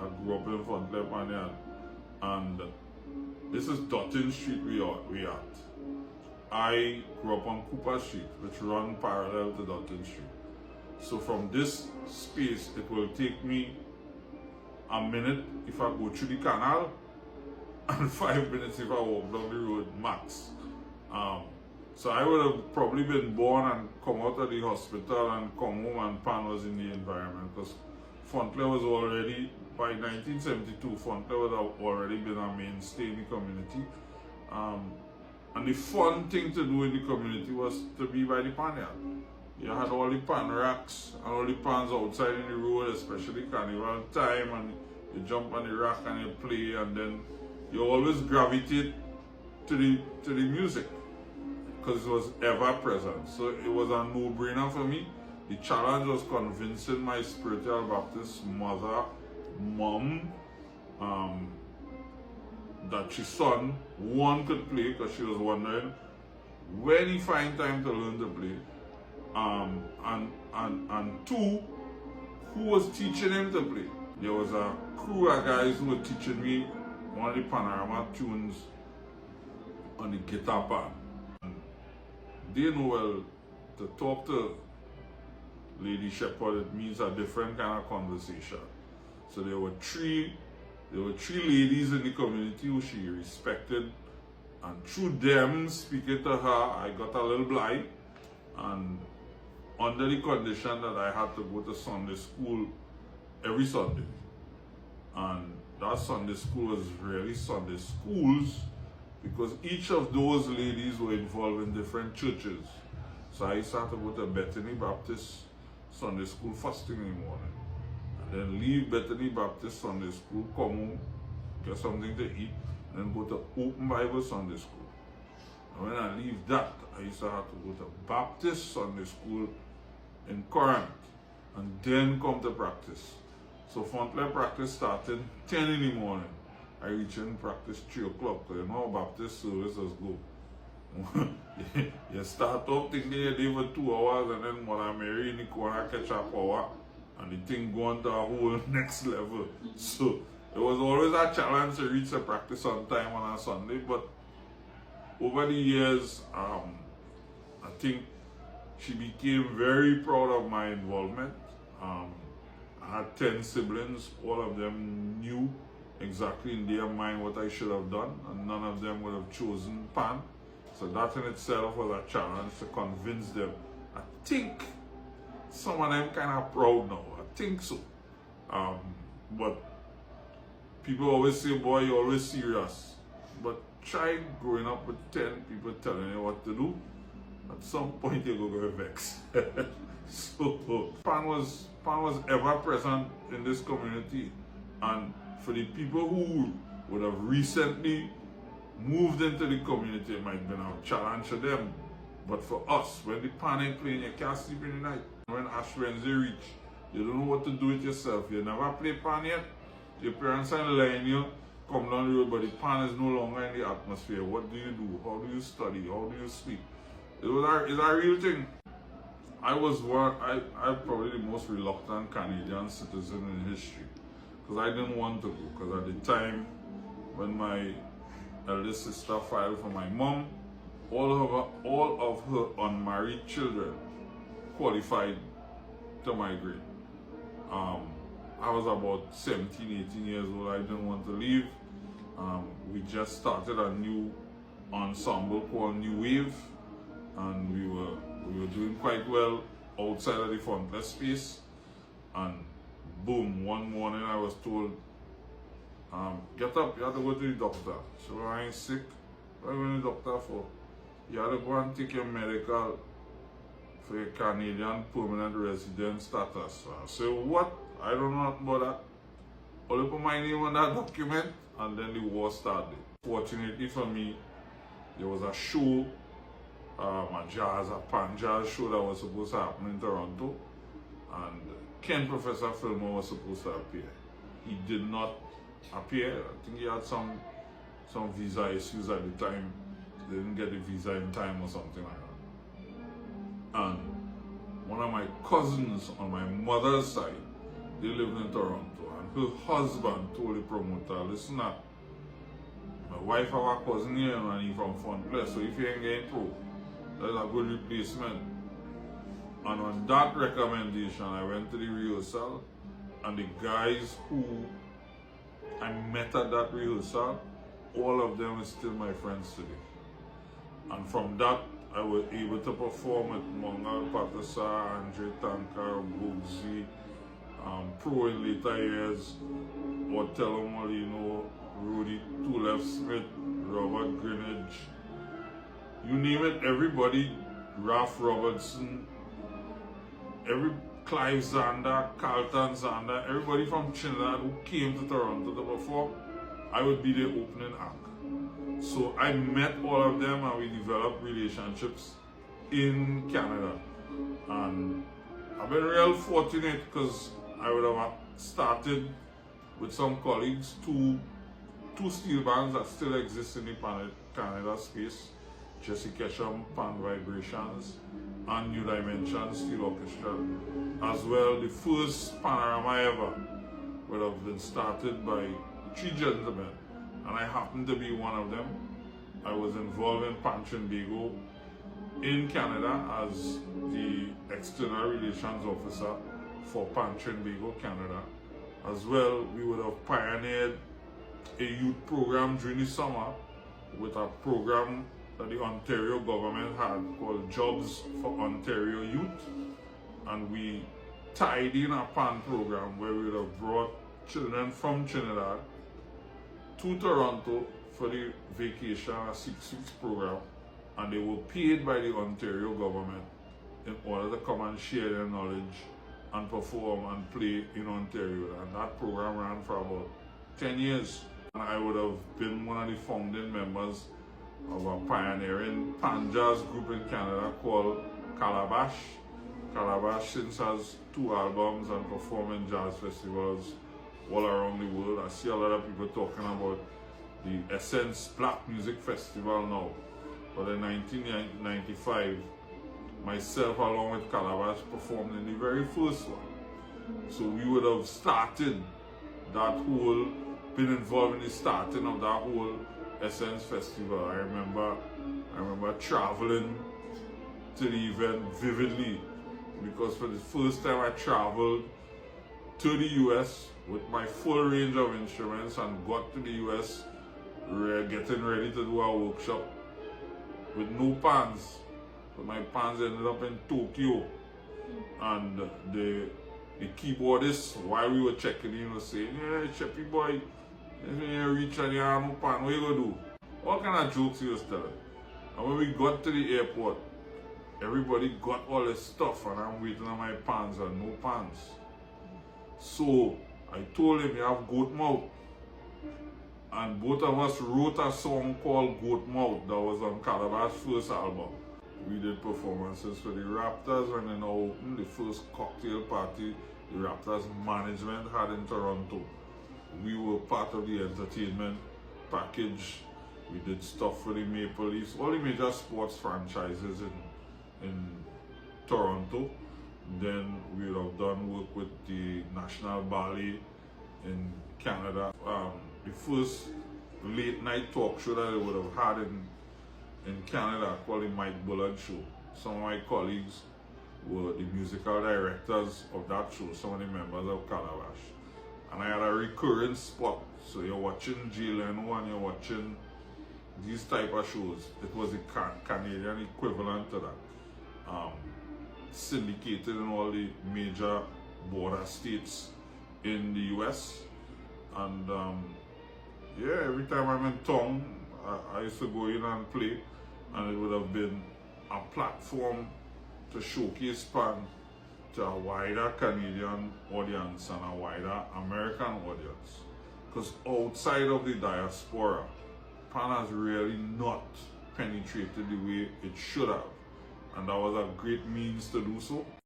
I grew up in Font Lepanian, and this is Dutton Street we at. I grew up on Cooper Street, which run parallel to Dutton Street. So from this space, it will take me a minute if I go through the canal, and 5 minutes if I walk down the road max. So I would have probably been born and come out of the hospital and come home and Pan was in the environment, because Fontley was already, by 1972, Fontley would have already been a mainstay in the community. And the fun thing to do in the community was to be by the pan yard. You had all the pan racks and all the pans outside in the road, especially carnival time, and you jump on the rack and you play, and then you always gravitate to the music because it was ever present. So it was a no-brainer for me. The challenge was convincing my spiritual Baptist mom, that her son, one, could play, because she was wondering when he find time to learn to play, and two, who was teaching him to play. There was a crew of guys who were teaching me one of the Panorama tunes on the guitar pan. And they know well to talk to Lady Sheppard, it means a different kind of conversation. So there were three ladies in the community who she respected, and through them speaking to her, I got a little blind, and under the condition that I had to go to Sunday school every Sunday. And that Sunday school was really Sunday schools, because each of those ladies were involved in different churches. So I started to go to Bethany Baptist Sunday school first thing in the morning, and then leave Bethany Baptist Sunday school, come home, get something to eat, and then go to Open Bible Sunday school. And when I leave that, I used to have to go to Baptist Sunday school in Corinth, and then come to practice. So Fontley practice started 10 in the morning. I reach in practice 3 o'clock, because you know how Baptist services go. You start off thinking you're there for 2 hours, and then Mother Mary in the corner catch a power, and the thing going to a whole next level. So it was always a challenge to reach the practice on time on a Sunday, but over the years, I think she became very proud of my involvement. I had 10 siblings, all of them knew exactly in their mind what I should have done, and none of them would have chosen Pan. So that in itself was a challenge to convince them. I think some of them kind of proud now, I think so. But people always say, boy, you're always serious. But try growing up with 10 people telling you what to do. At some point you're going to get vexed. So Pan was ever present in this community, and for the people who would have recently moved into the community, it might have been a challenge to them. But for us, when the pan ain't playing, you can't sleep in the night. When Ash Wednesday reach, you don't know what to do with yourself. You never play pan yet. Your parents are lying you, come down the road, but the pan is no longer in the atmosphere. What do you do? How do you study? How do you sleep? It's a real thing. I'm probably the most reluctant Canadian citizen in history, because I didn't want to go, because at the time when my eldest sister filed for my mom, all of her unmarried children qualified to migrate. I was about 17, 18 years old. I didn't want to leave. We just started a new ensemble called New Wave, and we were doing quite well outside of the Fontley space. And boom, one morning I was told, get up, you have to go to the doctor. So I ain't sick. What are you going to the doctor for? You have to go and take your medical for your Canadian permanent resident status. I said, what? I don't know nothing about that. Only put my name on that document, and then the war started. Fortunately for me, there was a show, a pan jazz show that was supposed to happen in Toronto, and Ken Professor Fillmore was supposed to appear. He did not appear. I think he had some visa issues at the time. He didn't get the visa in time or something like that. And one of my cousins on my mother's side, they lived in Toronto, and her husband told the promoter, listen up, my wife have a cousin here and he from Fun Place, so if you ain't getting through, that's a good replacement. And on that recommendation, I went to the rehearsal, and the guys who I met at that rehearsal, all of them are still my friends today. And from that, I was able to perform with Mongal Patasa, Andre Tankar, Bugsy, Pro in later years, Otello Molino, Rudy Tulef Smith, Robert Greenidge, you name it, everybody, Ralph Robertson, Clive Zander, Carlton Zander, everybody from Trinidad who came to Toronto to perform, I would be the opening act. So I met all of them and we developed relationships in Canada. And I've been real fortunate because I would have started with some colleagues, two steel bands that still exist in the Canada space, Jesse Ketchum, Pan Vibrations, and New Dimensions Steel Orchestra. As well, the first panorama ever would have been started by 3 gentlemen, and I happened to be one of them. I was involved in Pan Trinbago in Canada as the External Relations Officer for Pan Trinbago Canada. As well, we would have pioneered a youth program during the summer with a program that the Ontario government had called Jobs for Ontario Youth, and we tied in a PAN program where we would have brought children from Trinidad to Toronto for the vacation, a 6 weeks program, and they were paid by the Ontario government in order to come and share their knowledge and perform and play in Ontario. And that program ran for about 10 years. And I would have been one of the founding members of a pioneering pan jazz group in Canada called Calabash. Calabash since has 2 albums and performing jazz festivals all around the world. I see a lot of people talking about the Essence Black Music Festival now. But in 1995, myself along with Calabash performed in the very first one. So we would have started that whole, been involved in the starting of that whole Essence Festival. I remember traveling to the event vividly, because for the first time I traveled to the US with my full range of instruments and got to the US getting ready to do a workshop with no pans. But my pans ended up in Tokyo, and the keyboardist, while we were checking in, was saying, "Yeah, Sheppy boy, if you reach and you have no pan, what you gonna do?" All kind of jokes he was telling. And when we got to the airport, everybody got all this stuff and I'm waiting on my pans and no pans. So I told him, "You have goat mouth." And both of us wrote a song called Goat Mouth that was on Calabash's first album. We did performances for the Raptors when they now opened the first cocktail party the Raptors management had in Toronto. We were part of the entertainment package. We did stuff for the Maple Leafs, all the major sports franchises in Toronto. Then we would have done work with the National Ballet in Canada. The first late night talk show that they would have had in Canada called the Mike Bullard Show. Some of my colleagues were the musical directors of that show, some of the members of Calabash. And I had a recurrent spot. So you're watching Jay Leno and you're watching these type of shows. It was the Canadian equivalent to that. Syndicated in all the major border states in the US. And yeah, every time I'm in town, I used to go in and play, and it would have been a platform to showcase Pan to a wider Canadian audience and a wider American audience. Because outside of the diaspora, Pan has really not penetrated the way it should have. And that was a great means to do so.